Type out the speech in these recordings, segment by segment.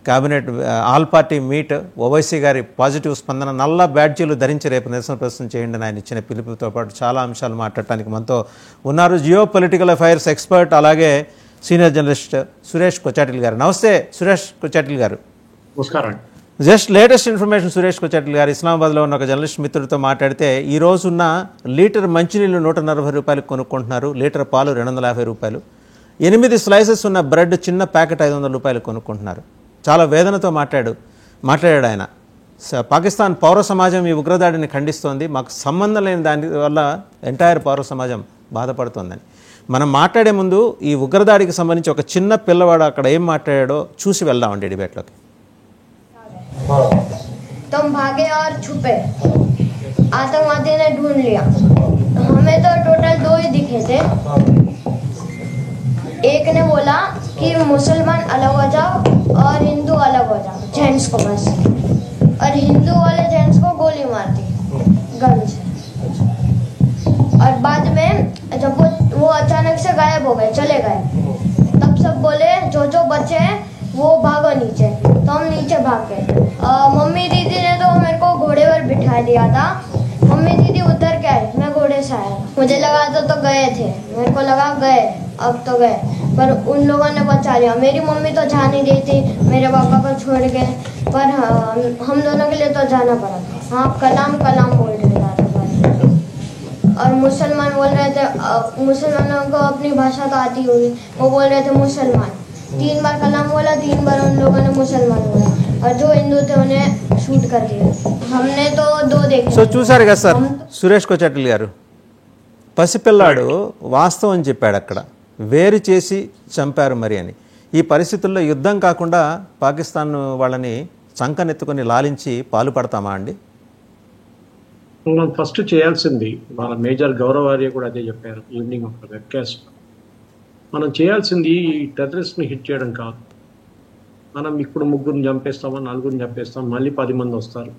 Cabinet all party meet, Owaisi గారి positive స్పందన, నల్ల బ్యాడ్జీలు ధరించి రేపు నిరసన ప్రదర్శన చేయండి అని ఆయన ఇచ్చిన పిలుపుతో పాటు చాలా అంశాలు మాట్లాడటానికి మనతో ఉన్నారు జియో పొలిటికల్ అఫైర్స్ ఎక్స్పర్ట్, అలాగే సీనియర్ జర్నలిస్ట్ సురేష్ కొచాటిల్ గారు. నమస్తే సురేష్ కొచాటిల్ గారు. నమస్కారం. జస్ట్ లేటెస్ట్ ఇన్ఫర్మేషన్, సురేష్ కొచాటిల్ గారు ఇస్లామాబాద్లో ఉన్న ఒక జర్నలిస్ట్ మిత్రుడితో మాట్లాడితే ఈ రోజున్న లీటర్ మంచినీళ్ళు 140 రూపాయలకు కొనుక్కుంటున్నారు, లీటర్ పాలు 250 రూపాయలు, 8 స్లైసెస్ ఉన్న బ్రెడ్ చిన్న ప్యాకెట్ 500 రూపాయలు కొనుక్కుంటున్నారు. చాలా వేదనతో మాట్లాడాడు ఆయన. పాకిస్తాన్ పౌర సమాజం ఈ ఉగ్రదాడిని ఖండిస్తోంది, మాకు సంబంధం లేని దాని వల్ల ఎంటైర్ పౌర సమాజం బాధపడుతోందని. మనం మాట్లాడే ముందు ఈ ఉగ్రదాడికి సంబంధించి ఒక చిన్న పిల్లవాడు అక్కడ ఏం మాట్లాడాడో చూసి వెళ్దామండి డిబేట్లోకి. तुम भागे और छुपे, आतंकवादी ने ढूंढ लिया. हमें तो टोटल 2 ही दिखे थे. एक ने बोला कि मुसलमान अलग हो जाओ और हिंदू अलग हो जाओ, जेंट्स को बस, और हिंदू वाले जेंट्स को गोली मार दी गन से. और बाद में जब वो अचानक से गायब हो गए, चले गए, तब सब बोले जो बचे हैं वो भागो नीचे. तो हम नीचे भाग गए. मम्मी दीदी ने तो मेरे को घोड़े पर बिठा दिया था. मम्मी दीदी उतर के आई, मैं घोड़े से आया. मुझे लगा तो गए थे, मेरे को लगा गए, अब तो गए, पर उन लोगों ने बचा लिया. मेरी मम्मी तो जा नहीं रही थी, मेरे पापा को छोड़ के, पर हम दोनों के लिए तो जाना पड़ा था. हाँ, कलाम बोल रहे थे. और मुसलमान बोल रहे थे, मुसलमानों को अपनी भाषा तो आती होगी, वो बोल रहे थे मुसलमान. 3 बार कलाम बोला, 3 बार उन लोगों ने मुसलमान बोला, और जो हिंदू थे उन्हें शूट कर दिया. हमने तो 2 देखे. సో చూసారు కదా సార్ సురేష్ కొచాటిల్ గారు, పసిపిల్లాడు వాస్తవం చెప్పాడు, అక్కడ వేరు చేసి చంపారు మరి అని. ఈ పరిస్థితుల్లో యుద్ధం కాకుండా పాకిస్తాన్ వాళ్ళని చంకనెత్తుకొని లాలించి పాలు పడతామా అండి? మనం ఫస్ట్ చేయాల్సింది, వాళ్ళ మేజర్ గౌరవార్య కూడా అదే చెప్పారు ఈవినింగ్ ఒక వెబ్కాస్ట్, మనం చేయాల్సింది ఈ టెర్రరిస్ట్ని హిట్ చేయడం కాదు. మనం ఇప్పుడు 3 చంపేస్తామో 4 చంపేస్తాం, మళ్ళీ 10 మంది వస్తారు,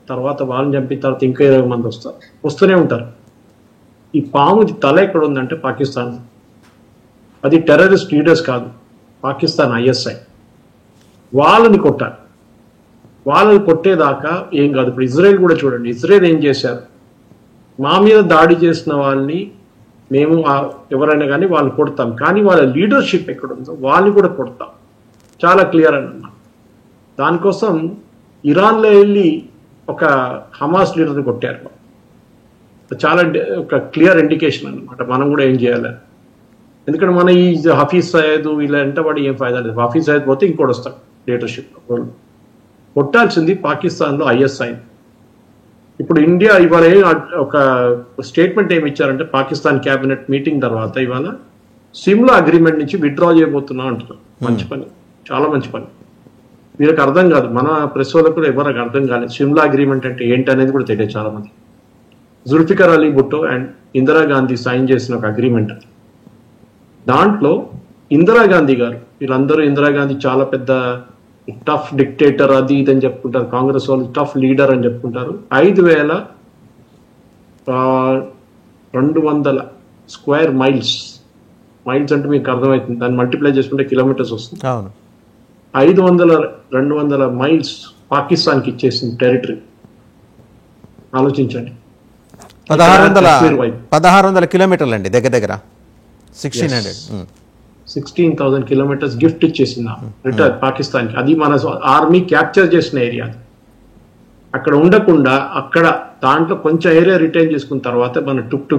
తర్వాత వాళ్ళని చంపిన తర్వాత ఇంకా 20 మంది వస్తారు, వస్తూనే ఉంటారు. ఈ పాముది తల ఎక్కడ ఉందంటే పాకిస్తాన్. అది టెర్రరిస్ట్ లీడర్స్ కాదు, పాకిస్తాన్ ISI. వాళ్ళని కొట్టాలి. వాళ్ళని కొట్టేదాకా ఏం కాదు. ఇప్పుడు ఇజ్రాయెల్ కూడా చూడండి, ఇజ్రాయెల్ ఏం చేశారు, మా మీద దాడి చేసిన వాళ్ళని మేము ఎవరైనా కానీ వాళ్ళు కొడతాం, కానీ వాళ్ళ లీడర్షిప్ ఎక్కడుందో వాళ్ళని కూడా కొడతాం. చాలా క్లియర్ అని అన్నా. దానికోసం ఇరాన్లో వెళ్ళి ఒక హమాస్ లీడర్ని కొట్టారు. చాలా ఒక క్లియర్ ఇండికేషన్ అన్నమాట మనం కూడా ఏం చేయాలి. ఎందుకంటే మన ఈ హఫీజ్ సయద్ వీళ్ళ వెంటబడి ఏం ఫైదా లేదు. హఫీజ్ సయద్ పోతే ఇంకోటి వస్తాడు లీడర్షిప్. కొట్టాల్సింది పాకిస్తాన్లో ISI. ఇప్పుడు ఇండియా ఇవాళ ఒక స్టేట్మెంట్ ఏమి ఇచ్చారంటే, పాకిస్తాన్ క్యాబినెట్ మీటింగ్ తర్వాత ఇవాళ సిమ్లా అగ్రిమెంట్ నుంచి విత్డ్రా చేయబోతున్నాం అంటున్నారు. మంచి పని, చాలా మంచి పని. వీళ్ళకి అర్థం కాదు, మన ప్రెస్ వాళ్ళకు కూడా ఎవరికి అర్థం కాలేదు సిమ్లా అగ్రిమెంట్ అంటే ఏంటి అనేది కూడా తెలియదు చాలా మంది. జుల్ఫికర్ అలీ భుట్టో అండ్ ఇందిరాగాంధీ సైన్ చేసిన ఒక అగ్రిమెంట్. దాంట్లో ఇందిరాగాంధీ గారు, వీళ్ళందరూ ఇందిరాగాంధీ చాలా పెద్ద టఫ్ డిక్టేటర్ అది ఇది అని చెప్పుకుంటారు, కాంగ్రెస్ వాళ్ళు టఫ్ లీడర్ అని చెప్పుకుంటారు. 5200 స్క్వేర్ మైల్స్ అంటే మీకు అర్థమవుతుంది, దాన్ని మల్టిప్లై చేసుకుంటే కిలోమీటర్స్ వస్తుంది. 200 మైల్స్ పాకిస్తాన్కి ఇచ్చేసింది టెరిటరీ. ఆలోచించండి, 1600 కిలోమీటర్లు అండి, దగ్గర 16,000 కిలోమీటర్స్ గిఫ్ట్ ఇచ్చేసింది రిటర్న్ పాకిస్తాన్కి. అది మన ఆర్మీ క్యాప్చర్ చేసిన ఏరియా. అక్కడ ఉండకుండా అక్కడ దాంట్లో కొంచెం ఏరియా రిటైన్ చేసుకున్న తర్వాత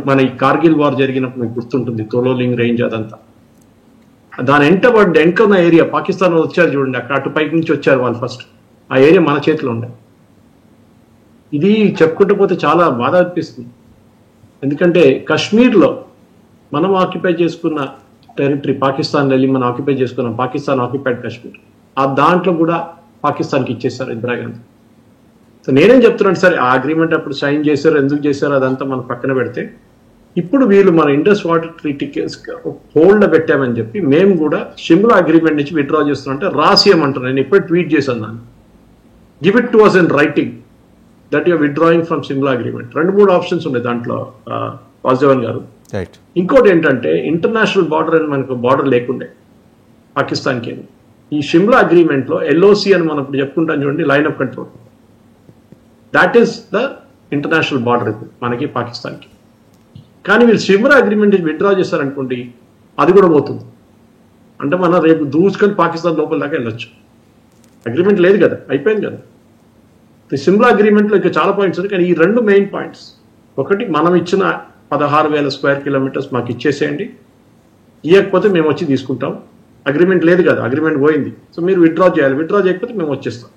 మన ఈ కార్గిల్ వార్ జరిగినప్పుడు మీకు గుర్తుంటుంది, తోలోలింగ్ రేంజ్ అదంతా. దాని వెంటకున్న ఏరియా పాకిస్తాన్ వచ్చారు చూడండి, అక్కడ అటు పైకి నుంచి వచ్చారు వాళ్ళు ఫస్ట్. ఆ ఏరియా మన చేతిలో ఉండే. ఇది చెప్పుకుంటూ పోతే చాలా బాధ అనిపిస్తుంది. ఎందుకంటే కాశ్మీర్లో మనం ఆక్యుపై చేసుకున్న టెరిటరీ, పాకిస్తాన్ వెళ్ళి మనం ఆక్యుపై చేసుకున్నాం, పాకిస్తాన్ ఆక్యుపైడ్ కాశ్మీర్, ఆ దాంట్లో కూడా పాకిస్తాన్కి ఇచ్చేస్తారు ఇందిరాగాంధీ. సో నేనేం చెప్తున్నాను, సరే ఆ అగ్రిమెంట్ అప్పుడు సైన్ చేశారు, ఎందుకు చేశారు అదంతా మనం పక్కన పెడితే, ఇప్పుడు వీళ్ళు మన ఇండస్ వాటర్ ట్రీటీ హోల్డ్ పెట్టామని చెప్పి మేము కూడా షిమ్లా అగ్రిమెంట్ నుంచి విత్డ్రా చేస్తున్నాం అంటే రాసియమంటారు. నేను ఎప్పుడు ట్వీట్ చేశాను దాన్ని, give it to us in writing that your withdrawing from Shimla agreement. 2-3 options ఉన్నాయి దాంట్లో వాసుదేవన్ గారు. ఇంకోటి ఏంటంటే ఇంటర్నేషనల్ బార్డర్ అని మనకు బార్డర్ లేకుండే పాకిస్తాన్కి. ఈ షిమ్లా అగ్రిమెంట్ లో ఎల్ఓసి అని మనం ఇప్పుడు చెప్పుకుంటాం చూడండి, line of control, that is the international border ఇప్పుడు మనకి పాకిస్తాన్కి. కానీ వీళ్ళు షిమ్లా అగ్రిమెంట్ విత్డ్రా చేశారనుకోండి, అది కూడా పోతుంది. అంటే మనం రేపు దూసుకొని పాకిస్తాన్ లోపల దాకా వెళ్ళొచ్చు. అగ్రిమెంట్ లేదు కదా, అయిపోయింది కదా. షిమ్లా అగ్రిమెంట్లో ఇంకా చాలా పాయింట్స్ ఉన్నాయి, కానీ ఈ 2 మెయిన్ పాయింట్స్. ఒకటి, మనం ఇచ్చిన 16,000 స్క్వేర్ కిలోమీటర్స్ మాకు ఇచ్చేసేయండి, ఇవ్వకపోతే మేము వచ్చి తీసుకుంటాం. అగ్రిమెంట్ లేదు కదా, అగ్రిమెంట్ పోయింది, సో మీరు విత్డ్రా చేయాలి, విత్డ్రా చేయకపోతే మేము వచ్చేస్తాం.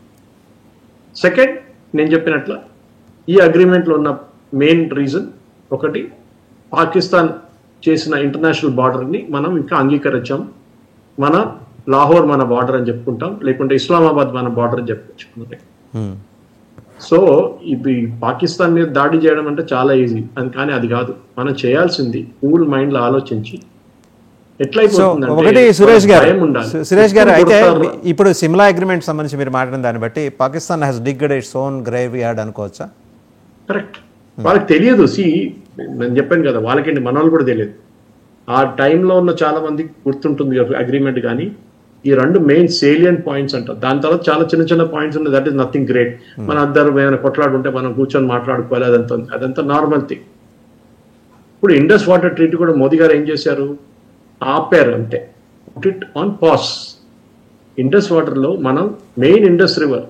సెకండ్, నేను చెప్పినట్ల ఈ అగ్రిమెంట్లో ఉన్న మెయిన్ రీజన్ ఒకటి, పాకిస్తాన్ చేసిన ఇంటర్నేషనల్ బార్డర్ని మనం ఇంకా అంగీకరించాం. మన లాహోర్ మన బార్డర్ అని చెప్పుకుంటాం, లేకుంటే ఇస్లామాబాద్ మన బార్డర్ అని చెప్పుకుంటాం. సో ఇది పాకిస్తాన్ మీద దాడి చేయడం అంటే చాలా ఈజీ అని, కానీ అది కాదు. మనం చేయాల్సింది కూల్ మైండ్ లో ఆలోచించి ఒకటి సురేష్ గారు అయితే ఇప్పుడు సిమ్లా అగ్రిమెంట్ సంబంధించి మీరు మాట్లాడిన దాన్ని బట్టి Pakistan has digged its own graveyard అనుకోవచ్చా? కరెక్ట్. వాళ్ళకి తెలియదు. నేను చెప్పాను కదా, వాళ్ళకేంటి, మన వాళ్ళు కూడా తెలియదు. ఆ టైంలో ఉన్న చాలా మందికి గుర్తుంటుంది అగ్రిమెంట్, కానీ ఈ 2 మెయిన్ సేలియంట్ పాయింట్స్ అంటారు. దాని తర్వాత చాలా చిన్న చిన్న పాయింట్స్ ఉన్నాయి, దట్ ఈస్ నథింగ్ గ్రేట్. మన అందరూ ఏమైనా కొట్లాడుంటే మనం కూర్చొని మాట్లాడుకోవాలి, అదంతా నార్మల్ థింగ్. ఇప్పుడు ఇండస్ వాటర్ ట్రీటీ కూడా మోదీ గారు ఏం చేశారు, ఆపారు అంతే, put it on pass. Indus water లో మనం మెయిన్ ఇండస్ రివర్,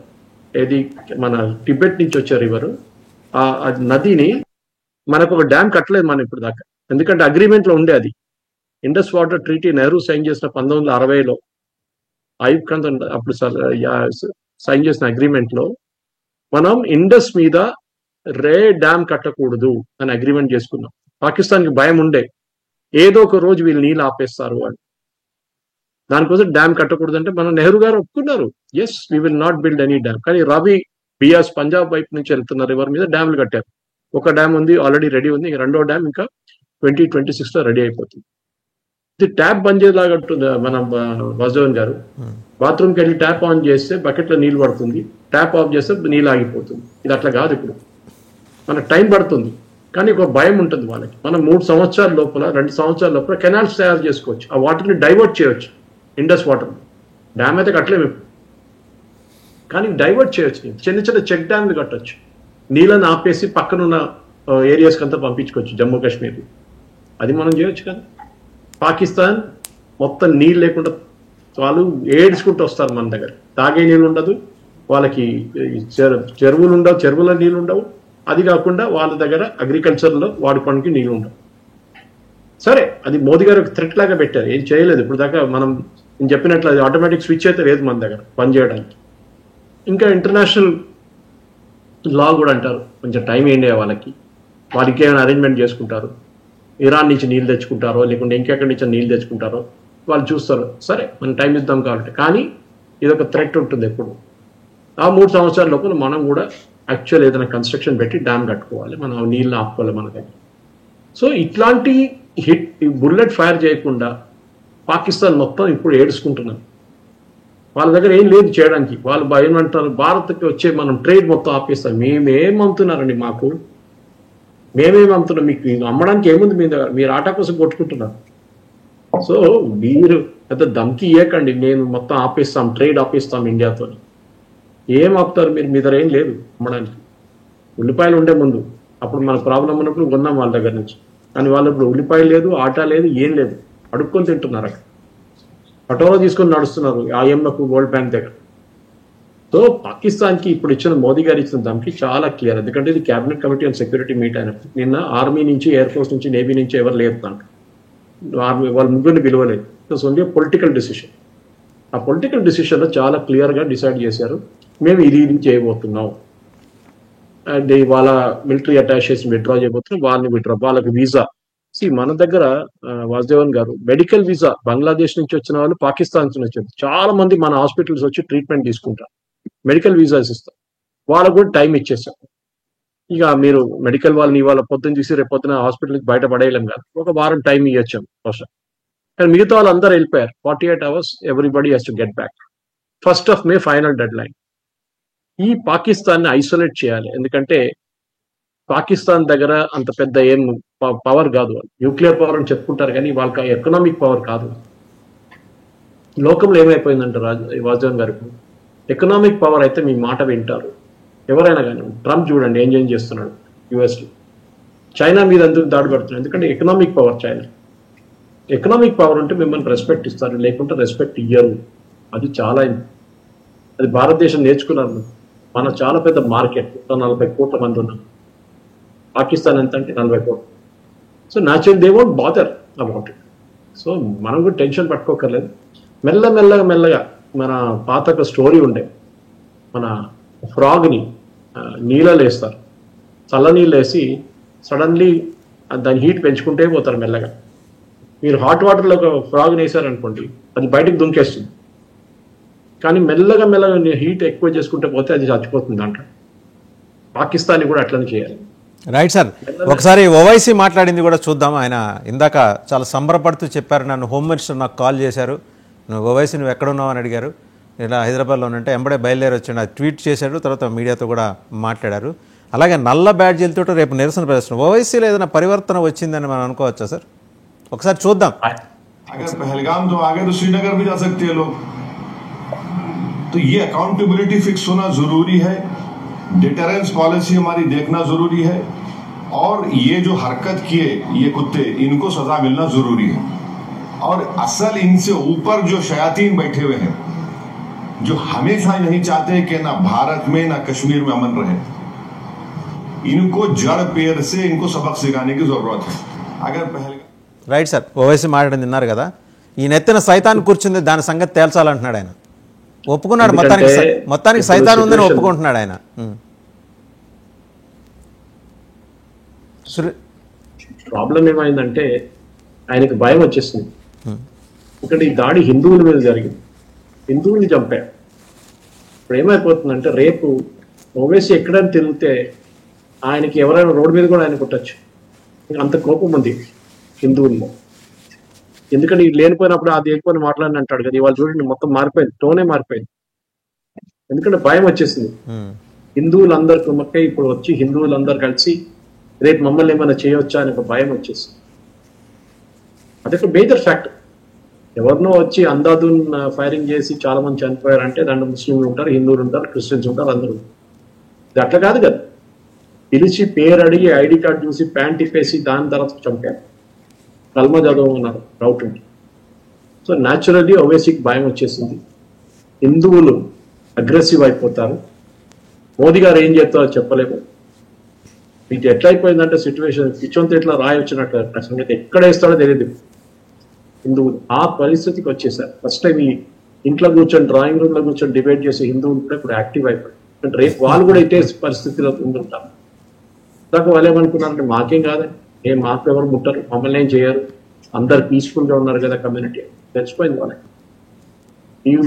ఏది మన టిబెట్ నుంచి వచ్చే రివర్, ఆ నదిని మనకు ఒక డ్యామ్ కట్టలేదు మనం ఇప్పుడు దాకా, ఎందుకంటే అగ్రిమెంట్ లో ఉండే అది. Indus water treaty Nehru sign చేసిన 1960లో, అయూబ్ ఖాన్ అప్పుడు సైన్ చేసిన అగ్రిమెంట్ లో మనం ఇండస్ మీద డ్యామ్ కట్టకూడదు అని అగ్రిమెంట్ చేసుకున్నాం. పాకిస్తాన్కి భయం ఉండే, ఏదో ఒక రోజు వీళ్ళు నీళ్ళు ఆపేస్తారు అని. దానికోసం డ్యామ్ కట్టకూడదు అంటే మనం నెహ్రూ గారు ఒప్పుకున్నారు, yes we will not build any dam. కానీ రవి బియాస్ పంజాబ్ వైపు నుంచి వెళ్తున్న రివర్ మీద డ్యామ్లు కట్టారు. ఒక డ్యామ్ ఉంది, ఆల్రెడీ రెడీ ఉంది, రెండో డ్యామ్ ఇంకా 2026 లో రెడీ అయిపోతుంది. ఇది ట్యాప్ బంద్ చేసేలాగా ఉంటుంది. మన వాసుదేవన్ గారు బాత్రూమ్కి వెళ్ళి ట్యాప్ ఆన్ చేస్తే బకెట్లో నీళ్ళు పడుతుంది, ట్యాప్ ఆఫ్ చేస్తే నీళ్ళు ఆగిపోతుంది. ఇది అట్లా కాదు. ఇప్పుడు మనకు టైం పడుతుంది, కానీ ఒక భయం ఉంటుంది వాళ్ళకి. మనం 3 సంవత్సరాల లోపల 2 సంవత్సరాల లోపల కెనాల్స్ తయారు చేసుకోవచ్చు, ఆ వాటర్ని డైవర్ట్ చేయవచ్చు. ఇండస్ వాటర్ డ్యామ్ అయితే కట్టలేము, కానీ డైవర్ట్ చేయొచ్చు. చిన్న చిన్న చెక్ డ్యామ్లు కట్టొచ్చు, నీళ్ళని ఆపేసి పక్కనున్న ఏరియాస్కి అంతా పంపించుకోవచ్చు, జమ్మూ కాశ్మీర్. అది మనం చేయొచ్చు కదా. పాకిస్తాన్ మొత్తం నీళ్ళు లేకుండా వాళ్ళు ఏడ్చుకుంటూ వస్తారు మన దగ్గర. తాగే నీళ్ళు ఉండదు వాళ్ళకి, చెరువులు ఉండవు, చెరువుల నీళ్ళు ఉండవు. అది కాకుండా వాళ్ళ దగ్గర అగ్రికల్చర్లో వాడుకోవడానికి నీళ్ళు ఉండవు. సరే, అది మోదీ గారు ఒక థ్రెట్ లాగా పెట్టారు, ఏం చేయలేదు ఇప్పుడు దాకా. నేను చెప్పినట్లు అది ఆటోమేటిక్ స్విచ్ అయితే లేదు మన దగ్గర పనిచేయడానికి. ఇంకా ఇంటర్నేషనల్ లా కూడా అంటారు, కొంచెం టైం ఏంటి వాళ్ళకి, వారికి ఏమైనా అరేంజ్మెంట్ చేసుకుంటారు. ఇరాన్ నుంచి నీళ్ళు తెచ్చుకుంటారో, లేకుంటే ఇంకెక్కడి నుంచి నీళ్ళు తెచ్చుకుంటారో వాళ్ళు చూస్తారు. సరే, మనం టైం ఇద్దాం కాబట్టి. కానీ ఇది ఒక థ్రెట్ ఉంటుంది ఎప్పుడు. ఆ 3 సంవత్సరాల లోపల మనం కూడా యాక్చువల్ ఏదైనా కన్స్ట్రక్షన్ పెట్టి డ్యామ్ కట్టుకోవాలి, మనం నీళ్ళు ఆపుకోవాలి మన దగ్గర. సో ఇట్లాంటి బుల్లెట్ ఫైర్ చేయకుండా పాకిస్తాన్ మొత్తం ఇప్పుడు ఏడుచుకుంటున్నారు. వాళ్ళ దగ్గర ఏం లేదు చేయడానికి. వాళ్ళు ఏమంటారు, భారత్కి వచ్చే మనం ట్రేడ్ మొత్తం ఆపేస్తాం. మేమేం అమ్ముతున్నారండి, మేమేం అమ్ముతున్నాం, మీకు అమ్మడానికి ఏముంది మీ దగ్గర, మీరు ఆటా కోసం కొట్టుకుంటున్నారు. సో మీరు పెద్ద దమ్కి ఇవ్వకండి, నేను మొత్తం ఆపేస్తాం, ట్రేడ్ ఆపేస్తాం ఇండియాతో. ఏం ఆపుతారు మీరు? మీ దగ్గర ఏం లేదు అమ్మడానికి. ఉల్లిపాయలు ఉండే ముందు, అప్పుడు మనకు ప్రాబ్లం ఉన్నప్పుడు కొన్నాం వాళ్ళ దగ్గర నుంచి. కానీ వాళ్ళు ఇప్పుడు ఉల్లిపాయలు లేదు, ఆటా లేదు, ఏం లేదు, అడుక్కొని తింటున్నారు. అక్కడ పటోలా తీసుకొని నడుస్తున్నారు IMF, వరల్డ్ బ్యాంక్ దగ్గర. సో పాకిస్తాన్కి ఇప్పుడు ఇచ్చిన మోదీ గారు ఇచ్చిన దానికి చాలా క్లియర్, ఎందుకంటే ఇది cabinet committee on security meet అయినప్పుడు నిన్న ఆర్మీ నుంచి, ఎయిర్ ఫోర్స్ నుంచి, నేవీ నుంచి ఎవరు లేదు దాంట్లో. ఆర్మీ వాళ్ళ ముగ్గురిని పిలవలేదు. It's only political decision. ఆ పొలిటికల్ డిసిషన్లో చాలా క్లియర్గా డిసైడ్ చేశారు, మేము ఇది చేయబోతున్నాం. అండ్ వాళ్ళ మిలిటరీ అటాషెస్ విత్డ్రా చేయబోతున్నాం, వాళ్ళకి వీసా. మన దగ్గర వాసుదేవన్ గారు మెడికల్ వీసా బంగ్లాదేశ్ నుంచి వచ్చిన వాళ్ళు, పాకిస్తాన్ నుంచి వచ్చారు, చాలా మంది మన హాస్పిటల్స్ వచ్చి ట్రీట్మెంట్ తీసుకుంటారు, మెడికల్ వీసాస్ ఇస్తాం. వాళ్ళకు కూడా టైం ఇచ్చేస్తాం. ఇక మీరు మెడికల్ వాళ్ళని ఇవాళ పొద్దున్న తీసి రేపు పొద్దున హాస్పిటల్కి బయట పడేయలేం కాదు, ఒక వారం టైం ఇవ్వచ్చాం అవసరం. కానీ మిగతా వాళ్ళు అందరూ వెళ్ళిపోయారు. 48 hours everybody has to get back. 1st May final dead line. ఈ పాకిస్తాన్ని ఐసోలేట్ చేయాలి, ఎందుకంటే పాకిస్తాన్ దగ్గర అంత పెద్ద ఏం పవర్ కాదు. వాళ్ళు న్యూక్లియర్ పవర్ అని చెప్పుకుంటారు, కానీ వాళ్ళకి ఎకనామిక్ పవర్ కాదు. లోకంలో ఏమైపోయిందంటే వాజ్పేయి గారికి ఎకనామిక్ పవర్ అయితే మీ మాట వింటారు ఎవరైనా కానీ. ట్రంప్ చూడండి ఏం చేస్తున్నాడు యుఎస్లో. చైనా మీద ఎందుకు దాడి పెడుతున్నాడు? ఎందుకంటే economic power China. Economic power ఉంటే మిమ్మల్ని రెస్పెక్ట్ ఇస్తారు, లేకుంటే రెస్పెక్ట్ ఇయ్యరు. అది చాలా అది భారతదేశం నేర్చుకున్నారు. మన చాలా పెద్ద మార్కెట్, 40 కోట్ల మంది ఉన్నాం. పాకిస్తాన్ ఎంత అంటే 40 కోట్లు. So natural they won't bother about it. So మనం కూడా టెన్షన్ పట్టుకోకర్లేదు. మెల్లగా మన పాత ఒక స్టోరీ ఉండే, మన ఫ్రాగ్ని నీళ్ళలో వేస్తారు, చల్ల నీళ్ళు వేసి సడన్లీ దాని హీట్ పెంచుకుంటే పోతారు మెల్లగా. మీరు హాట్ వాటర్లో ఒక ఫ్రాగ్ని వేసారనుకోండి, అది బయటకు దుంకేస్తుంది. కానీ మెల్లగా హీట్ ఎక్కువ చేసుకుంటే పోతే అది చచ్చిపోతుంది అంట. పాకిస్తాన్ కూడా అట్లనే చేయాలి. రైట్ సార్, ఒకసారి ఓవైసీ మాట్లాడింది కూడా చూద్దాం. ఆయన ఇందాక చాలా సంబరపడుతూ చెప్పారు, నన్ను హోమ్ మినిస్టర్ నాకు కాల్ చేశారు, ఓవైసీ నువ్వు ఎక్కడున్నావు అని అడిగారు. ఇలా హైదరాబాద్లో ఉన్నట్టే ఎంబడే బయలుదేరి వచ్చాడు, ట్వీట్ చేశాడు, తర్వాత మీడియాతో కూడా మాట్లాడారు. అలాగే నల్ల బ్యాడ్జీలతో రేపు నిరసన ప్రదర్శన. ఓవైసీలో ఏదైనా పరివర్తన వచ్చిందని మనం అనుకోవచ్చా సార్? ఒకసారి చూద్దాం. अगर पहलगाम तो आगे तो श्रीनगर भी जा सकते हैं लोग. तो ये अकाउंटेबिलिटी फिक्स होना जरूरी है. डिटरेंस पॉलिसी हमारी देखना जरूरी है. और ये जो हरकत किए ये कुत्ते, इनको सजा मिलना जरूरी है. और असल इनसे ऊपर जो शयातीन बैठे हुए हैं, जो हमेशा नहीं चाहते कि ना भारत में ना कश्मीर में अमन रहे, इनको जड़ पेड़ से इनको सबक सिखाने की जरूरत है. अगर पहले రైట్ సార్, ఓవైసీ మాట్లాడింది విన్నారు కదా. ఈ నెత్తిన సైతాన్ కూర్చుంది, దాని సంగతి తేల్చాలంటున్నాడు ఆయన. ఒప్పుకున్నాడు, మొత్తానికి సైతాన్ ఉందని ఒప్పుకుంటున్నాడు ఆయన. ప్రాబ్లం ఏమైందంటే ఆయనకు భయం వచ్చేసింది. ఎందుకంటే ఈ దాడి హిందువుల మీద జరిగింది, హిందువుని చంపారు. ఇప్పుడు ఏమైపోతుందంటే రేపు ఓవైసీ ఎక్కడైనా తిరిగితే ఆయనకి ఎవరైనా రోడ్డు మీద కూడా ఆయన కొట్టచ్చు. అంత కోపం ఉంది హిందువుల్లో. ఎందుకంటే ఇది లేనిపోయినప్పుడు అది ఎక్కువ మాట్లాడిన అంటాడు కదా. ఇవాళ చూడండి మొత్తం మారిపోయింది, టోనే మారిపోయింది. ఎందుకంటే భయం వచ్చేసింది. హిందువులందరూ కుమ్మక్కై ఇప్పుడు వచ్చి హిందువులందరూ కలిసి రేపు మమ్మల్ని ఏమైనా చేయవచ్చా అని ఒక భయం వచ్చేసింది. అదొక మేజర్ ఫ్యాక్టర్. ఎవరినో వచ్చి అందాదున్ ఫైరింగ్ చేసి చాలా మంది చనిపోయారంటే దాంట్లో ముస్లింలు ఉంటారు, హిందువులు ఉంటారు, క్రిస్టియన్స్ ఉంటారు, అందరూ. ఇది అట్లా కాదు కదా. పిలిచి పేరు అడిగి ఐడి కార్డు చూసి ప్యాంట్ ఇప్పేసి దాని తర్వాత చంపారు. కల్మా జాదవ్ ఉన్నారు, డౌట్ ఉంది. సో న్యాచురల్లీ ఓవైసీకి భయం వచ్చేసింది. హిందువులు అగ్రెసివ్ అయిపోతారు. మోదీ గారు ఏం చేస్తారో చెప్పలేము. మీకు ఎట్లా అయిపోయిందంటే సిచ్యువేషన్ పిచ్చొంత ఎట్లా రాయి వచ్చినట్టు సంగతి ఎక్కడ వేస్తాడో తెలియదు. హిందువులు ఆ పరిస్థితికి వచ్చేసారు. ఫస్ట్ టైం ఈ ఇంట్లో కూర్చొని డ్రాయింగ్ రూమ్ లో కూర్చొని డిబేట్ చేసే హిందువులు కూడా ఇప్పుడు యాక్టివ్ అయిపోయారు. అంటే రేపు వాళ్ళు కూడా ఇదే పరిస్థితిలో ఉంటుంటారు. దాకా వాళ్ళు ఏమనుకున్నారంటే మాకేం కాదని, మాకు ఎవరు ముట్టరు, మమ్మల్ని ఏం చేయరు, అందరు పీస్ఫుల్ గా ఉన్నారు కదా కమ్యూనిటీ. తెలిసిపోయింది వాళ్ళకి.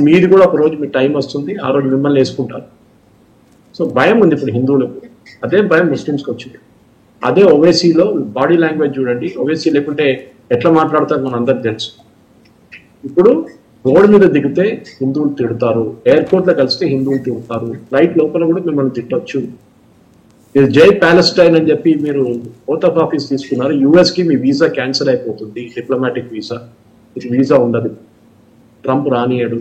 మీది కూడా ఒక రోజు మీ టైం వస్తుంది, ఆ రోజు మిమ్మల్ని వేసుకుంటారు. సో భయం ఉంది ఇప్పుడు హిందువులకు. అదే భయం ముస్లిమ్స్కి వచ్చింది. అదే ఓవైసీలో బాడీ లాంగ్వేజ్ చూడండి. ఓవైసీ లేకుంటే ఎట్లా మాట్లాడతారు మన అందరికి తెలుసు. ఇప్పుడు రోడ్డు మీద దిగితే హిందువులు తిడతారు, ఎయిర్పోర్ట్ లో కలిస్తే హిందువులు తిడతారు, ఫ్లైట్ లోపల కూడా మిమ్మల్ని తిట్టొచ్చు. మీరు జై ప్యాలెస్టైన్ అని చెప్పి మీరు ఓత్ ఆఫ్ ఆఫీస్ తీసుకున్నారు, యుఎస్ కి మీ వీసా క్యాన్సిల్ అయిపోతుంది, డిప్లొమాటిక్ వీసా. మీకు వీసా ఉండదు, ట్రంప్ రానియడు.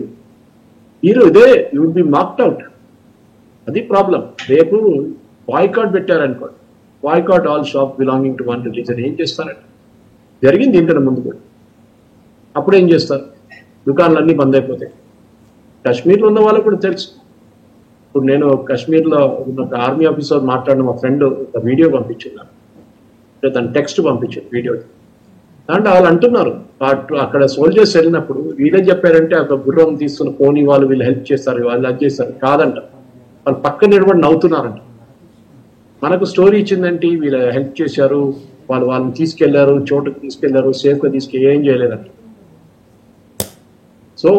మీరు ఇదే you will be marked out. అది ప్రాబ్లం. రేపు బాయ్కాట్ పెట్టారనుకోండి, boycott all shop belonging to one religion. ఏం చేస్తారంటే జరిగింది ఇంతకు ముందు కూడా. అప్పుడు ఏం చేస్తారు? దుకాణాలన్నీ బంద్ అయిపోతాయి. కాశ్మీర్లో ఉన్న వాళ్ళకు కూడా తెలుసు. ఇప్పుడు నేను కాశ్మీర్లో ఒక ఆర్మీ ఆఫీసర్ మాట్లాడిన మా ఫ్రెండ్ ఒక వీడియో పంపించున్నాను, తన టెక్స్ట్ పంపించాను వీడియో. దాంట్లో వాళ్ళు అంటున్నారు అక్కడ సోల్జర్స్ వెళ్ళినప్పుడు వీళ్ళే చెప్పారంటే ఒక గుర్రం తీసుకున్న పోనీ వాళ్ళు వీళ్ళు హెల్ప్ చేస్తారు, వాళ్ళు అది చేస్తారు. కాదంట, వాళ్ళు పక్కన నిలబడి నవ్వుతున్నారంట. మనకు స్టోరీ ఇచ్చిందంటే వీళ్ళు హెల్ప్ చేశారు, వాళ్ళని తీసుకెళ్లారు, చోటుకు తీసుకెళ్లారు, సేఫ్గా ఏం చేయలేదంట. సో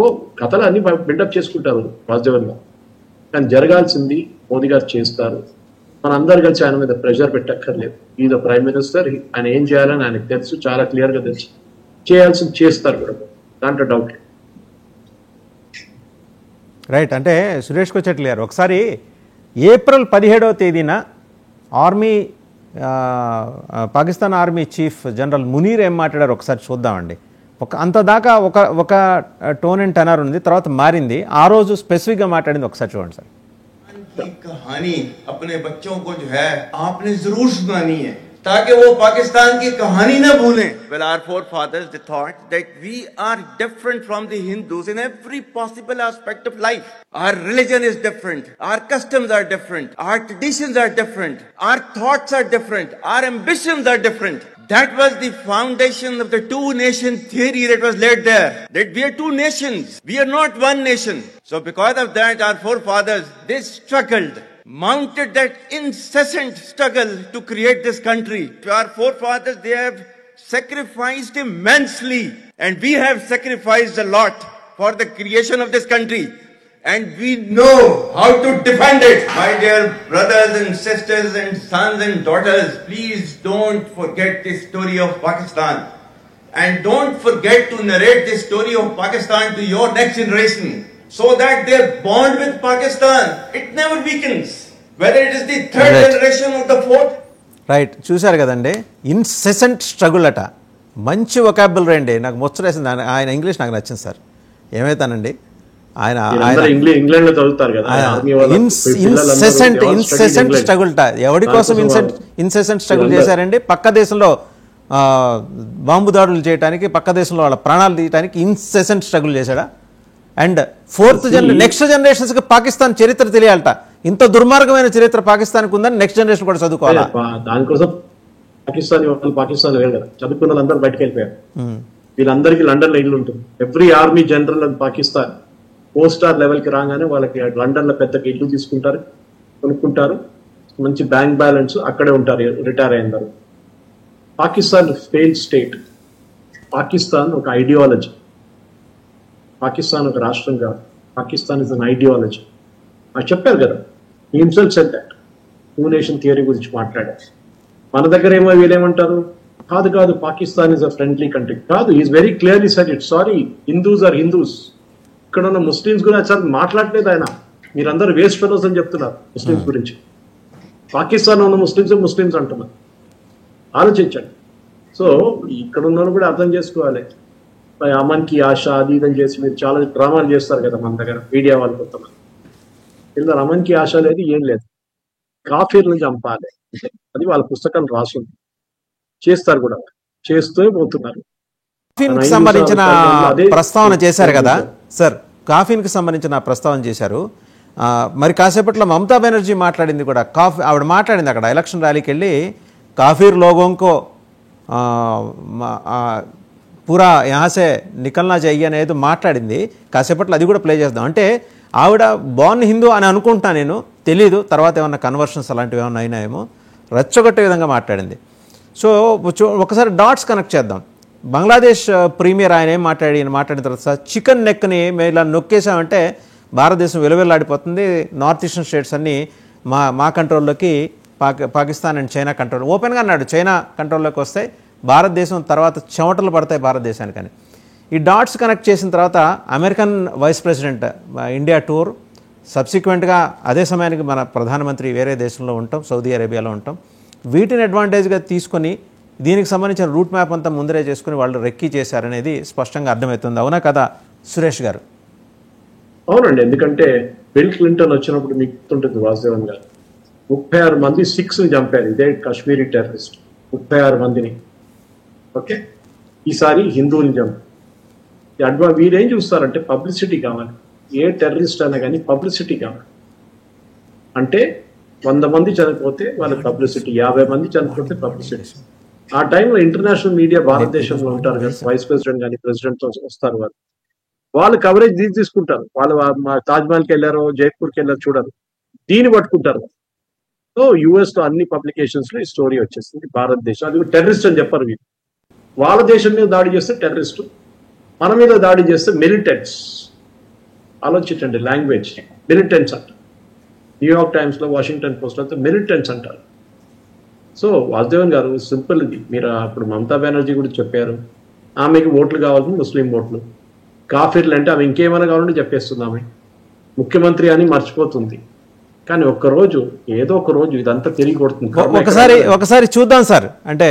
కథలు అన్ని బిల్డప్ చేసుకుంటారు వాస్తవంగా. కానీ జరగాల్సింది మోదీ గారు చేస్తారు. మన అందరు కలిసి ఆయన మీద ప్రెషర్ పెట్టక్కర్లేదు. ఈజ్ ప్రైమ్ మినిస్టర్, ఆయన ఏం చేయాలని ఆయనకు తెలుసు, చాలా క్లియర్ గా తెలుసు. చేయాల్సింది చేస్తారు కూడా, దాంట్లో డౌట్. రైట్. అంటే సురేష్ కొచెట్ల గారు, ఒకసారి ఏప్రిల్ 17వ తేదీన army Pakistan army chief general Munir ఏం మాట్లాడారు ఒకసారి చూద్దామండి. అంత దాకా ఒక టోన్ అండ్ టెనర్ ఉంది, తర్వాత మారింది. ఆ రోజు స్పెసిఫిక్గా మాట్లాడింది ఒకసారి చూడండి సార్. की कहानी अपने बच्चों को जो है आपने जरूर सुनानी है ताकि वो पाकिस्तान की कहानी ना भूलें. Well, our forefathers they thought that we are different from the Hindus in every possible aspect of life. Our religion is different, our customs are different, our traditions are different, our thoughts are different, our ambitions are different. That was the foundation of the two nation theory that was laid there. That we are two nations. We are not one nation. So because of that, our forefathers, they struggled, mounted that incessant struggle to create this country. Our forefathers, they have sacrificed immensely. And we have sacrificed a lot for the creation of this country. And we know how to defend it. My dear brothers and sisters and sons and daughters, please don't forget the story of Pakistan. And don't forget to narrate the story of Pakistan to your next generation, so that their bond with Pakistan, it never weakens. Whether it is the third generation or the fourth. Right, చూశారు కదండి. Incessant struggle అట. మంచి vocabulary అండి, నాకు ముచ్చటేసింది. ఆయన English నాకు నచ్చింది sir. ఏమైతానండి ఆయన ఇంగ్లాండ్ లో చదువుతారు కదా, ఇన్సెసెంట్ స్ట్రగుల్. ఎవరి కోసం ఇన్సెసెంట్ స్ట్రగుల్ చేశారండి? పక్క దేశంలో బాంబు దాడులు చేయడానికి, పక్క దేశంలో వాళ్ళ ప్రాణాలు తీయడానికి ఇన్సెసెంట్ స్ట్రగుల్ చేశాడా? అండ్ నెక్స్ట్ జనరేషన్స్ కి పాకిస్తాన్ చరిత్ర తెలియాలట. ఇంత దుర్మార్గమైన చరిత్ర పాకిస్తాన్కి ఉందని నెక్స్ట్ జనరేషన్ కూడా చదువుకోవాలా? దానికోసం పాకిస్తాన్ వేరు కదా, చదువుకున్న వాళ్ళందరూ బయటకు వెళ్ళిపోయారు. వీళ్ళందరికీ లండన్ లో ఇల్లు ఉంటుంది. Every army general Pakistan 4-star level కి రాగానే వాళ్ళకి లండన్ లో పెద్దగా ఇల్లు తీసుకుంటారు, కొనుక్కుంటారు, మంచి బ్యాంక్ బ్యాలెన్స్, అక్కడే ఉంటారు రిటైర్ అయినారు. Pakistan failed state. పాకిస్తాన్ ఒక ఐడియాలజీ. పాకిస్తాన్ ఒక రాష్ట్రం కాదు. Pakistan is an ideology. అది చెప్పారు కదా, himself said that. Two nation theory గురించి మాట్లాడారు. మన దగ్గర ఏమో వీళ్ళేమంటారు, కాదు Pakistan is a friendly country. కాదు, is very clearly said it. Sorry, Hindus are Hindus. ఇక్కడ ఉన్న ముస్లిమ్స్ గురించి అసలు మాట్లాడలేదు ఆయన. మీరందరూ వేస్ట్ ఫెలోస్ అని చెప్తున్నారు ముస్లిమ్స్ గురించి. పాకిస్తాన్ ఉన్న ముస్లిమ్స్ అంటున్నారు. ఆలోచించండి. సో ఇక్కడ ఉన్న కూడా అర్థం చేసుకోవాలి. అమన్ కి ఆశ అది ఇదని చేసి మీరు చాలా డ్రామాలు చేస్తారు కదా మన దగ్గర మీడియా వాళ్ళు కొంతమంది. ఇలా అమన్ కి ఆశ లేదు, ఏం లేదు. కాఫీర్లను చంపాలి, అది వాళ్ళ పుస్తకాలు రాసుంది. చేస్తారు కూడా, చేస్తూ పోతున్నారు. కాఫీన్కి సంబంధించిన ప్రస్తావన చేశారు కదా సార్, కాఫీన్కి సంబంధించిన ప్రస్తావన చేశారు. మరి కాసేపట్లో మమతా బెనర్జీ మాట్లాడింది కూడా. ఆవిడ మాట్లాడింది అక్కడ ఎలక్షన్ ర్యాలీకి వెళ్ళి, కాఫీర్ లోగోంకో పూరా యహాసే నికల్నా చెయ్యి అనేది మాట్లాడింది. కాసేపట్లో అది కూడా ప్లే చేద్దాం. అంటే ఆవిడ బోర్న్ హిందూ అని అనుకుంటున్నా నేను, తెలీదు తర్వాత ఏమన్నా కన్వర్షన్స్ అలాంటివి ఏమన్నా అయినాయేమో. రెచ్చగొట్టే విధంగా మాట్లాడింది. సో ఒకసారి డాట్స్ కనెక్ట్ చేద్దాం. బంగ్లాదేశ్ ప్రీమియర్ ఆయన ఏం మాట్లాడిన తర్వాత చికెన్ నెక్ని మేము ఇలా నొక్కేసామంటే భారతదేశం విలువెల్లాడిపోతుంది, నార్త్ ఈస్టర్న్ స్టేట్స్ అన్నీ మా కంట్రోల్లోకి, పాకిస్తాన్ అండ్ చైనా కంట్రోల్. ఓపెన్గా అన్నాడు, చైనా కంట్రోల్లోకి వస్తాయి, భారతదేశం తర్వాత చెమటలు పడతాయి భారతదేశానికని. ఈ డాట్స్ కనెక్ట్ చేసిన తర్వాత American vice president India tour, సబ్సిక్వెంట్గా అదే సమయానికి మన ప్రధానమంత్రి వేరే దేశంలో ఉంటాం, సౌదీ అరేబియాలో ఉంటాం. వీటిని అడ్వాంటేజ్గా తీసుకొని దీనికి సంబంధించిన రూట్ మ్యాప్ అంతా ముందరే చేసుకుని వాళ్ళు రెక్కీ చేశారనేది స్పష్టంగా అర్థమవుతుంది. అవునా కదా సురేష్ గారు? అవునండి, ఎందుకంటే బిల్ క్లింటన్ వచ్చినప్పుడు మీకు గుర్తుంటుంది వాసుదేవన్ గారు, 36 మంది సిఖ్స్ని చంపారు. ఇదే కాశ్మీరీ టెర్రరిస్ట్ 36 మందిని. ఓకే, ఈసారి హిందువుని చంపారు. వీరేం చూస్తారంటే పబ్లిసిటీ కావాలి. ఏ టెర్రరిస్ట్ అయినా కానీ పబ్లిసిటీ కావాలి. అంటే 100 మంది చనిపోతే వాళ్ళ పబ్లిసిటీ, 50 మంది చనిపోతే పబ్లిసిటీ. ఆ టైంలో ఇంటర్నేషనల్ మీడియా భారతదేశంలో ఉంటారు కదా, వైస్ ప్రెసిడెంట్ కానీ ప్రెసిడెంట్ వస్తారు, వాళ్ళు కవరేజ్ తీసుకుంటారు. వాళ్ళు తాజ్మహల్కి వెళ్ళారో జైపూర్కి వెళ్ళారో చూడరు, దీన్ని పట్టుకుంటారు. సో యుఎస్ లో అన్ని పబ్లికేషన్స్ లో ఈ స్టోరీ వచ్చేసింది. భారతదేశం అది టెర్రరిస్ట్ అని చెప్పారు వీళ్ళు. వాళ్ళ దేశం మీద దాడి చేస్తే టెర్రరిస్టు, మన మీద దాడి చేస్తే మిలిటెంట్స్. ఆలోచించండి, లాంగ్వేజ్ మిలిటెంట్స్ అంటారు. న్యూయార్క్ టైమ్స్ లో, వాషింగ్టన్ పోస్ట్ లో మిలిటెంట్స్ అంటారు. సో వాసుదేవన్ గారు సింపుల్ ఇది. మీరు అప్పుడు మమతా బెనర్జీ కూడా చెప్పారు, ఆమెకి ఓట్లు కావాల్సింది ముస్లిం ఓట్లు. కాఫీర్లు అంటే ఆమె ఇంకేమైనా కావాలంటే చెప్పేస్తుంది. ఆమె ముఖ్యమంత్రి అని మర్చిపోతుంది. కానీ ఒక్కరోజు ఏదో ఒక రోజు ఇదంతా తిరిగి కొడుతుంది. ఒకసారి చూద్దాం సార్. అంటే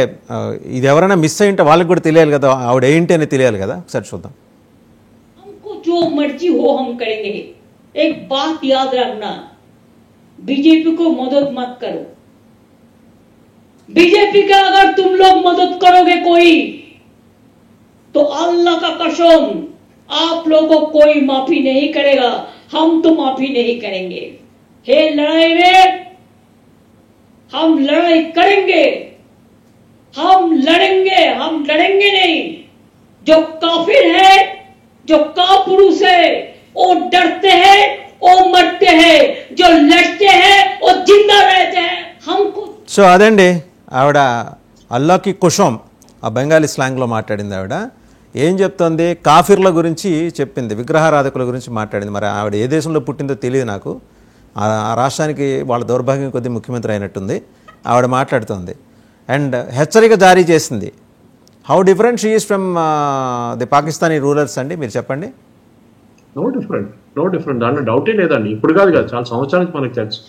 ఇది ఎవరైనా మిస్ అయ్యింటే వాళ్ళకి కూడా తెలియాలి కదా, ఆవిడ ఏంటి అని తెలియాలి కదా. ఒకసారి చూద్దాం. हमको जो मर्जी हो हम करेंगे. एक बात याद रखना, बीजेपी को मदद मत करो. बीजेपी का अगर तुम लोग मदद करोगे कोई, तो अल्लाह का कसम आप लोगों को कोई माफी नहीं करेगा. हम तो माफी नहीं करेंगे. हे लड़ाई में हम लड़ाई करेंगे, हम लड़ेंगे नहीं. जो काफिर है, जो कापुरुष है, वो डरते हैं, वो मरते हैं. जो लड़ते हैं वो जिंदा रहते हैं. हमको సో అదండి ఆవిడ అల్లాకి కుషం ఆ బెంగాలీ స్లాంగ్లో మాట్లాడింది. ఆవిడ ఏం చెప్తోంది, కాఫిర్ల గురించి చెప్పింది, విగ్రహారాధకుల గురించి మాట్లాడింది. మరి ఆవిడ ఏ దేశంలో పుట్టిందో తెలియదు నాకు. ఆ రాష్ట్రానికి వాళ్ళ దౌర్భాగ్యం కొద్ది ముఖ్యమంత్రి అయినట్టుంది. ఆవిడ మాట్లాడుతోంది అండ్ హెచ్చరిక జారీ చేసింది. How different she is from the Pakistani rulers అండి, మీరు చెప్పండి. నో డిఫరెంట్ దాంట్లో డౌటే లేదండి. ఇప్పుడు కాదు కదా, చాలా సంవత్సరాల నుంచి మనకు తెలుసు.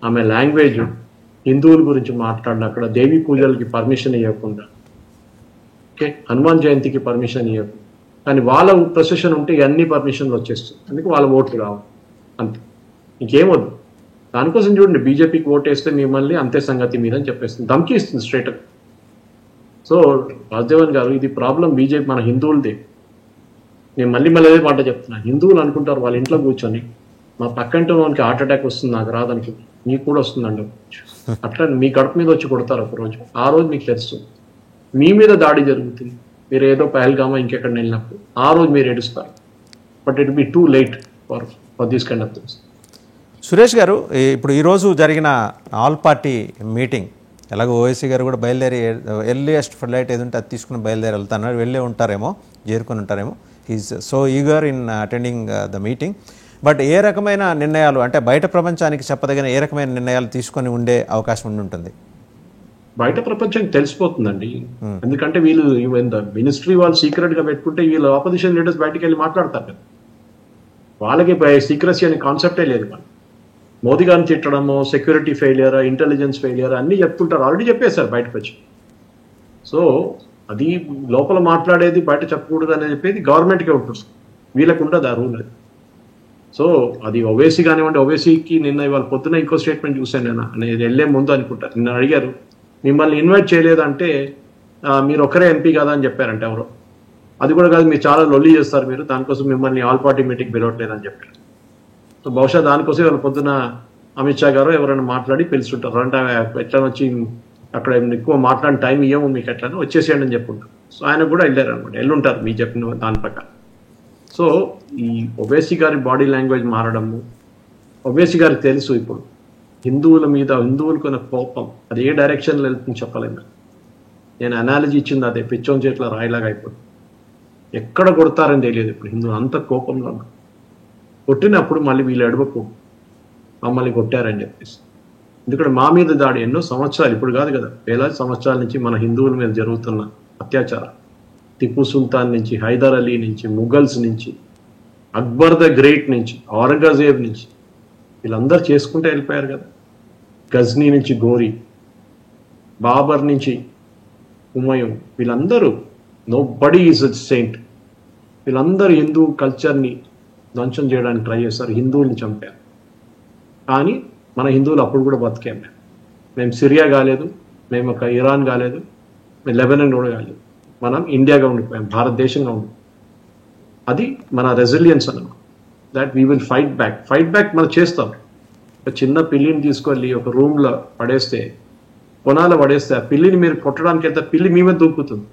ఆమె లాంగ్వేజ్, హిందువుల గురించి మాట్లాడిన, అక్కడ దేవి పూజలకి పర్మిషన్ ఇవ్వకుండా, ఓకే, హనుమాన్ జయంతికి పర్మిషన్ ఇవ్వకుండా, కానీ వాళ్ళ ప్రొసెషన్ ఉంటే అన్ని పర్మిషన్లు వచ్చేస్తుంది. అందుకే వాళ్ళ ఓట్లు రావు, అంతే, ఇంకేమొద్దు. దానికోసం చూడండి, బీజేపీకి ఓటు వేస్తే మిమ్మల్ని అంతే సంగతి మీద అని చెప్పేస్తుంది, ధమ్కి ఇస్తుంది స్ట్రైట్. సో వాసుదేవన్ గారు, ఇది ప్రాబ్లం బీజేపీ మన హిందువులదే. నేను మళ్ళీ అదే మాట చెప్తున్నాను. హిందువులు అనుకుంటారు వాళ్ళ ఇంట్లో కూర్చొని, మా పక్కంటే వానికి హార్ట్ అటాక్ వస్తుంది, నాకు రాదనుకుంటుంది, మీకు కూడా వస్తుందండి. అట్లా మీ గడప మీద వచ్చి కొడతారు ఒకరోజు. ఆ రోజు మీకు తెలుస్తుంది, మీ మీద దాడి జరుగుతుంది. మీరు ఏదో పహల్గామా ఇంకెక్కడ వెళ్ళినప్పుడు ఆ రోజు మీరు ఏడుస్తారు. But it be too late for this kind of things. Suresh గారు, ఇప్పుడు ఈరోజు జరిగిన ఆల్ పార్టీ మీటింగ్, ఎలాగో ఓవైసీ గారు కూడా బయలుదేరి ఎర్లియస్ట్ ఫ్లైట్ ఏది ఉంటే అది తీసుకుని బయలుదేరి వెళ్తున్నారు, వెళ్ళే ఉంటారేమో, చేరుకొని ఉంటారేమో. He is so eager in attending the meeting. But ఏ రకమైన నిర్ణయాలు, అంటే బయట ప్రపంచానికి చెప్పదగిన ఏ రకమైన నిర్ణయాలు తీసుకొని ఉండే అవకాశం ఉంటుంది? బయట ప్రపంచానికి తెలిసిపోతుందండి. ఎందుకంటే వీళ్ళు మినిస్ట్రీ వాళ్ళు సీక్రెట్ గా పెట్టుకుంటే వీళ్ళు ఆపోజిషన్ లీడర్స్ బయటకు వెళ్ళి మాట్లాడతారు కదా. వాళ్ళకి సీక్రసీ అనే కాన్సెప్టే లేదు. వాళ్ళు మోదీ గారిని తిట్టడము, సెక్యూరిటీ ఫెయిలియర్, ఇంటెలిజెన్స్ ఫెయిలియర్ అన్నీ చెప్తుంటారు, ఆల్రెడీ చెప్పేశారు బయటకు వచ్చి. సో అది లోపల మాట్లాడేది బయట చెప్పకూడదు అనేది చెప్పేది గవర్నమెంట్కే ఉంటుంది, వీళ్ళకు ఉండదు ఆ రూల్ అది. సో అది ఓవైసీ కానివ్వండి, ఓవైసీకి నిన్న ఇవాళ పొద్దున ఇంకో స్టేట్మెంట్ చూశాను నేను, అనేది వెళ్ళే ముందు అనుకుంటారు. నిన్న అడిగారు, మిమ్మల్ని ఇన్వైట్ చేయలేదంటే మీరు ఒక్కరే ఎంపీ కదా అని చెప్పారంటే ఎవరో. అది కూడా కాదు, మీరు చాలా లొల్లి చేస్తారు మీరు, దానికోసం మిమ్మల్ని ఆల్ పార్టీ మీటింగ్ పిలవట్లేదని చెప్పారు. సో బహుశా దానికోసం ఇవాళ పొద్దున అమిత్ షా గారు ఎవరైనా మాట్లాడి పిలుచుంటారు. అంటే ఎట్లా వచ్చి అక్కడ ఎక్కువ మాట్లాడిన టైం ఇవ్వము మీకు, ఎట్లా వచ్చేసేయండి అని చెప్పుంటారు. సో ఆయన కూడా వెళ్ళారు అనమాట, వెళ్ళుంటారు మీ చెప్పిన దాని ప్రకారం. సో ఈ ఓవైసీ గారి బాడీ లాంగ్వేజ్ మారడము, ఓవైసీ గారికి తెలుసు ఇప్పుడు హిందువుల మీద, హిందువులకు ఉన్న కోపం అది ఏ డైరెక్షన్లో వెళ్తుందో చెప్పలేము. నేను అనాలజీ ఇచ్చింది అదే, పిచ్చోన్ చేతిలో రాయిలాగా అయిపోతుంది. ఎక్కడ కొడతారని తెలియదు ఇప్పుడు హిందువులు, అంత కోపంలో ఉన్నారు. కొట్టినప్పుడు మళ్ళీ వీళ్ళు ఎడవకు మమ్మల్ని కొట్టారని చెప్పేసి. ఎందుకంటే మా మీద దాడి ఎన్నో సంవత్సరాలు, ఇప్పుడు కాదు కదా, వేలాది సంవత్సరాల నుంచి మన హిందువుల మీద జరుగుతున్న అత్యాచారం, టిప్పు సుల్తాన్ నుంచి, హైదర్ అలీ నుంచి, ముఘల్స్ నుంచి, అక్బర్ ద గ్రేట్ నుంచి, ఔరంగజేబ్ నుంచి, వీళ్ళందరూ చేసుకుంటే వెళ్ళిపోయారు కదా. గజ్నీ నుంచి గోరీ, బాబర్ నుంచి హుమయూన్, వీళ్ళందరూ నోబడీ ఈజ్ అ సెయింట్. వీళ్ళందరూ హిందూ కల్చర్ని ధ్వంసం చేయడానికి ట్రై చేస్తారు, హిందువుల్ని చంపారు. కానీ మన హిందువులు అప్పుడు కూడా బతికాము. మేము సిరియా కాలేదు, మేము ఒక ఇరాన్ కాలేదు, మేము లెబనాన్ కూడా కాలేదు, మనం ఇండియాగా ఉండిపోయాం, భారతదేశంగా ఉండి. అది మన రెసిలియన్స్ అన్నమాట. That we will fight back మనం చేస్తాం. ఒక చిన్న పిల్లిని తీసుకెళ్ళి ఒక రూమ్లో పడేస్తే, కొనాల పడేస్తే, ఆ పిల్లిని మీరు కొట్టడానికి వెళ్తే పిల్లి మీ మీద దూకుతుంది.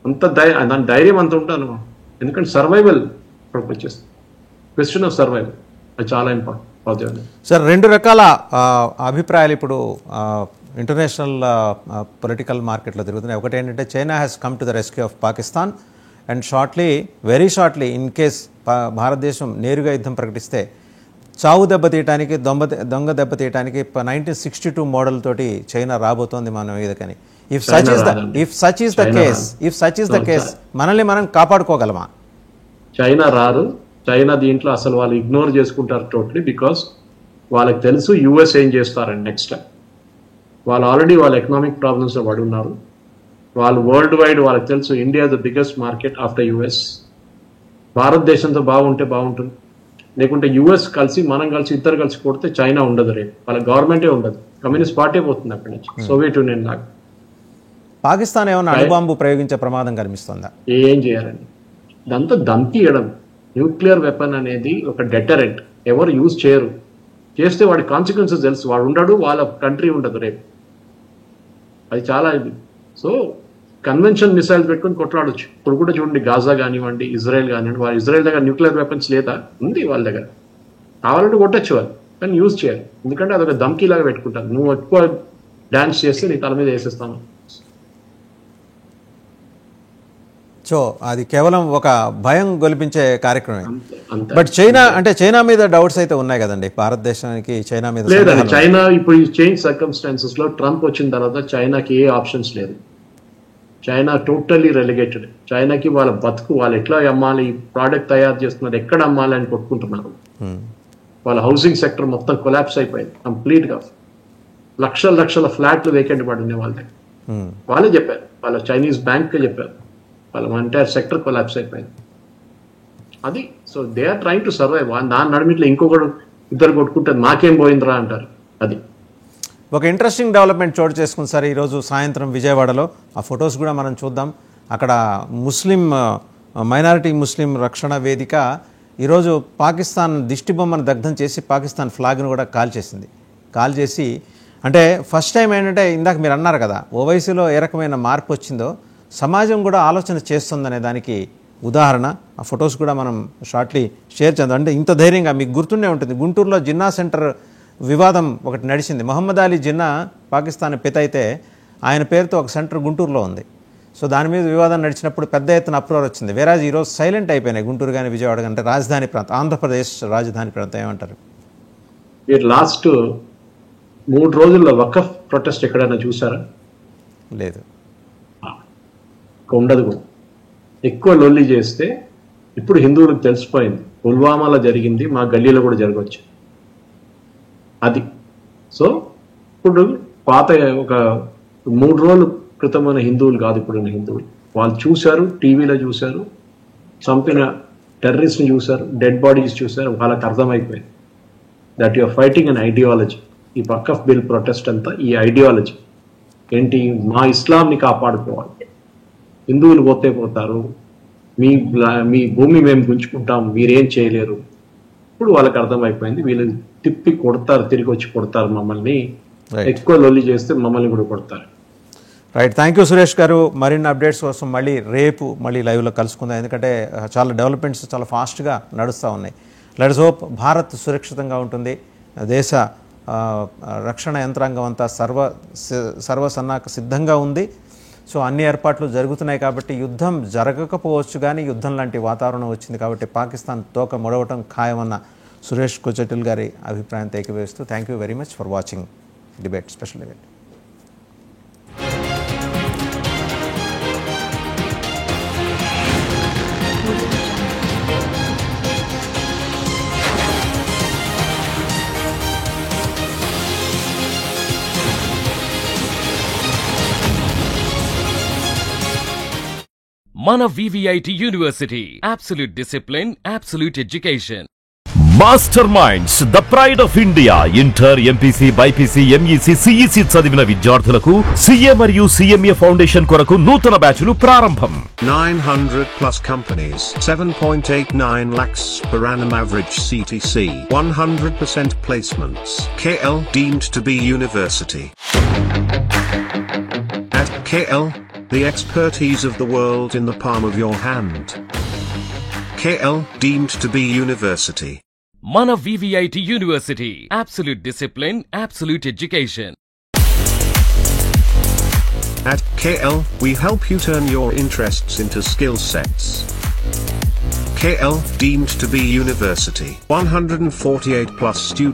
అంత దాని ధైర్యం అంత ఉంటాను. ఎందుకంటే సర్వైవల్ ఇక్కడికి వచ్చేస్తుంది, క్వశ్చన్ ఆఫ్ సర్వైవల్, అది చాలా ఇంపార్టెంట్. సార్, రెండు రకాల అభిప్రాయాలు ఇప్పుడు ఇంటర్నేషనల్ పొలిటికల్ మార్కెట్లో తిరుగుతున్నాయి. ఒకటి ఏంటంటే China has come to the rescue of Pakistan and very shortly in case భారతదేశం నేరుగా యుద్ధం ప్రకటిస్తే చావు దెబ్బతీయటానికి, దొంగ దెబ్బతీయటానికి 1962 మోడల్ తోటి చైనా రాబోతోంది మన మీదకని. If such is the case మనల్ని మనం కాపాడుకోగలమా? చైనా రారు. చైనా దీంట్లో అసలు వాళ్ళు ఇగ్నోర్ చేసుకుంటారు టోటలీ. బికాస్ వాళ్ళకి తెలుసు యుఎస్ ఏం చేస్తారని నెక్స్ట్. వాళ్ళు ఆల్రెడీ వాళ్ళ ఎకనామిక్ ప్రాబ్లమ్స్లో పడి ఉన్నారు. వాళ్ళు వరల్డ్ వైడ్ వాళ్ళకి తెలుసు India the biggest market after US. భారతదేశంతో బాగుంటే బాగుంటుంది, లేకుంటే యుఎస్ కలిసి మనం కలిసి ఇద్దరు కలిసి కొడితే చైనా ఉండదు, రేపు వాళ్ళ గవర్నమెంటే ఉండదు, కమ్యూనిస్ట్ పార్టీ పోతుంది అక్కడి నుంచి, సోవియట్ యూనియన్ లాగా. పాకిస్తాన్ ఏమైనా అణుబాంబు ప్రయోగించే ప్రమాదం కనిపిస్తుందా? ఏం చేయాలండి, దాంతో ధమ్కి ఇవ్వడం. న్యూక్లియర్ వెపన్ అనేది ఒక డెటరెంట్, ఎవరు యూజ్ చేయరు. చేస్తే వాడి కాన్సిక్వెన్సెస్ తెలుసు, వాడు ఉండడు, వాళ్ళ కంట్రీ ఉండదు రేపు. అది చాలా ఇది. సో కన్వెన్షన్ మిసైల్ పెట్టుకుని కొట్లాడొచ్చు. ఇప్పుడు కూడా చూడండి, గాజా కానివ్వండి, ఇజ్రాయెల్ కానివ్వండి, వాళ్ళ ఇజ్రాయెల్ దగ్గర న్యూక్లియర్ వెపన్స్ లేదా, ఉంది వాళ్ళ దగ్గర, కావాలంటే కొట్టచ్చు వాళ్ళు, కానీ యూజ్ చేయాలి. ఎందుకంటే అదొక ధమ్కీ లాగా పెట్టుకుంటారు, నువ్వు ఎక్కువ డాన్స్ చేస్తే నీ తల మీద వేసేస్తాను. సో అది కేవలం ఒక భయం గొలిపించే కార్యక్రమమే. అంతే. బట్ చైనా అంటే చైనా మీద డౌట్స్ అయితే ఉన్నాయి కదండి, భారతదేశానికి చైనా మీద లేదండి. చైనా ఇప్పుడు ఈ చేంజ్ సర్కమ్స్టాన్సెస్ లో ట్రంప్ వచ్చిన తర్వాత చైనాకి ఏ ఆప్షన్స్ లేదు. China totally relegated. చైనాకి వాళ్ళ బతుకు, వాళ్ళు ఎట్లా అమ్మాలి, ప్రోడక్ట్ తయారు చేస్తున్నారు, ఎక్కడ అమ్మాలి అని కొట్టుకుంటున్నారు. వాళ్ళ హౌసింగ్ సెక్టర్ మొత్తం కొలాప్స్ అయిపోయింది కంప్లీట్ గా. లక్షల లక్షల ఫ్లాట్లు వేకెంట్ పడి ఉన్నాయి వాళ్ళ దగ్గర. వాళ్ళే చెప్పారు, వాళ్ళ చైనీస్ బ్యాంక్ చెప్పారు, వాళ్ళ ఎంటైర్ సెక్టర్ కొలాప్స్ అయిపోయింది. అది so they are trying to survive. దాని నడిమిట్లో ఇంకొకడు ఇద్దరు కొట్టుకుంటారు, మాకేం పోయిందిరా అంటారు. అది ఒక ఇంట్రెస్టింగ్ డెవలప్మెంట్ చోటు చేసుకుంది సార్ ఈరోజు సాయంత్రం విజయవాడలో. ఆ ఫొటోస్ కూడా మనం చూద్దాం. అక్కడ ముస్లిం మైనారిటీ ముస్లిం రక్షణ వేదిక ఈరోజు పాకిస్తాన్ దిష్టిబొమ్మను దగ్ధం చేసి పాకిస్తాన్ ఫ్లాగ్ను కూడా కాల్ చేసి అంటే ఫస్ట్ టైం ఏంటంటే ఇందాక మీరు అన్నారు కదా, ఓవైసీలో ఏ రకమైన మార్పు వచ్చిందో సమాజం కూడా ఆలోచన చేస్తుందనే దానికి ఉదాహరణ. ఆ ఫొటోస్ కూడా మనం షార్ట్లీ షేర్ చేద్దాం. అంటే ఇంత ధైర్యంగా మీకు గుర్తుండే ఉంటుంది, గుంటూరులో జిన్నా సెంటర్ వివాదం ఒకటి నడిచింది. మహమ్మద్ అలీ జిన్నా పాకిస్తాన్ పిత అయితే ఆయన పేరుతో ఒక సెంటర్ గుంటూరులో ఉంది. సో దాని మీద వివాదం నడిచినప్పుడు పెద్ద ఎత్తున అప్రోర్ వచ్చింది. వేరాజ్ ఈరోజు సైలెంట్ అయిపోయినాయి గుంటూరు కానీ విజయవాడ అంటే రాజధాని ప్రాంతం, ఆంధ్రప్రదేశ్ రాజధాని ప్రాంతం. ఏమంటారు? మీరు లాస్ట్ 3 రోజుల్లో వకఫ్ ప్రొటెస్ట్ ఎక్కడైనా చూసారా? లేదు, ఉండదు కూడా. ఎక్కువ లొల్లి చేస్తే ఇప్పుడు హిందువులకు తెలిసిపోయింది, పుల్వామాలో జరిగింది మా గల్లీలో కూడా జరగవచ్చు. అది సో ఇప్పుడు పాత ఒక 3 రోజుల క్రితమైన హిందువులు కాదు ఇప్పుడున్న హిందువులు. వాళ్ళు చూశారు, టీవీలో చూశారు, చంపిన టెర్రరిస్ట్ని చూశారు, డెడ్ బాడీస్ చూశారు, వాళ్ళకి అర్థమైపోయింది that your fighting an ideology. ఈ వకఫ్ బిల్ ప్రొటెస్ట్ అంతా ఈ ఐడియాలజీ ఏంటి, మా ఇస్లాంని కాపాడుకోవాలి, హిందువులు పోతే పోతారు, మీ భూమి మేము గుంజుకుంటాం, మీరేం చేయలేరు. ఇప్పుడు వాళ్ళకి అర్థమైపోయింది, వీళ్ళు తిప్పి కొడతారు, తిరిగి వచ్చి కొడతారు మమ్మల్ని, ఎక్కువ లొల్లి చేస్తే మమ్మల్ని కూడా కొడతారు. రైట్, థ్యాంక్ యూ సురేష్ గారు. మరిన్ని అప్డేట్స్ కోసం రేపు మళ్ళీ లైవ్లో కలుసుకుందాం, ఎందుకంటే చాలా డెవలప్మెంట్స్ చాలా ఫాస్ట్గా నడుస్తూ ఉన్నాయి. లెట్స్ హోప్ భారత్ సురక్షితంగా ఉంటుంది, దేశ రక్షణ యంత్రాంగం అంతా సర్వసన్నాహక సిద్ధంగా ఉంది. సో అన్ని ఏర్పాట్లు జరుగుతున్నాయి కాబట్టి యుద్ధం జరగకపోవచ్చు, కానీ యుద్ధం లాంటి వాతావరణం వచ్చింది కాబట్టి పాకిస్తాన్ తోక ముడవటం ఖాయమన్న సురేష్ కొచెటిల్ గారి అభిప్రాయంతో ఏకీభవిస్తూ thank you very much for watching debate special debate. Mana VVIT University. Absolute discipline, absolute education. Masterminds, the pride of India. Inter, MPC, BIPC, MEC, CEC చదివిన విద్యార్థులకు CA మరియు CMA ఫౌండేషన్ కొరకు నూతన బ్యాచ్లు ప్రారంభం. 900 plus companies, 7.89 lakhs per annum average CTC, 100% placements. KL deemed to be university. At KL, the expertise of the world in the palm of your hand. KL deemed to be university. Mana VVIT University. Absolute discipline, absolute education. At KL, we help you turn your interests into skill sets. KL deemed to be university. 148 plus students.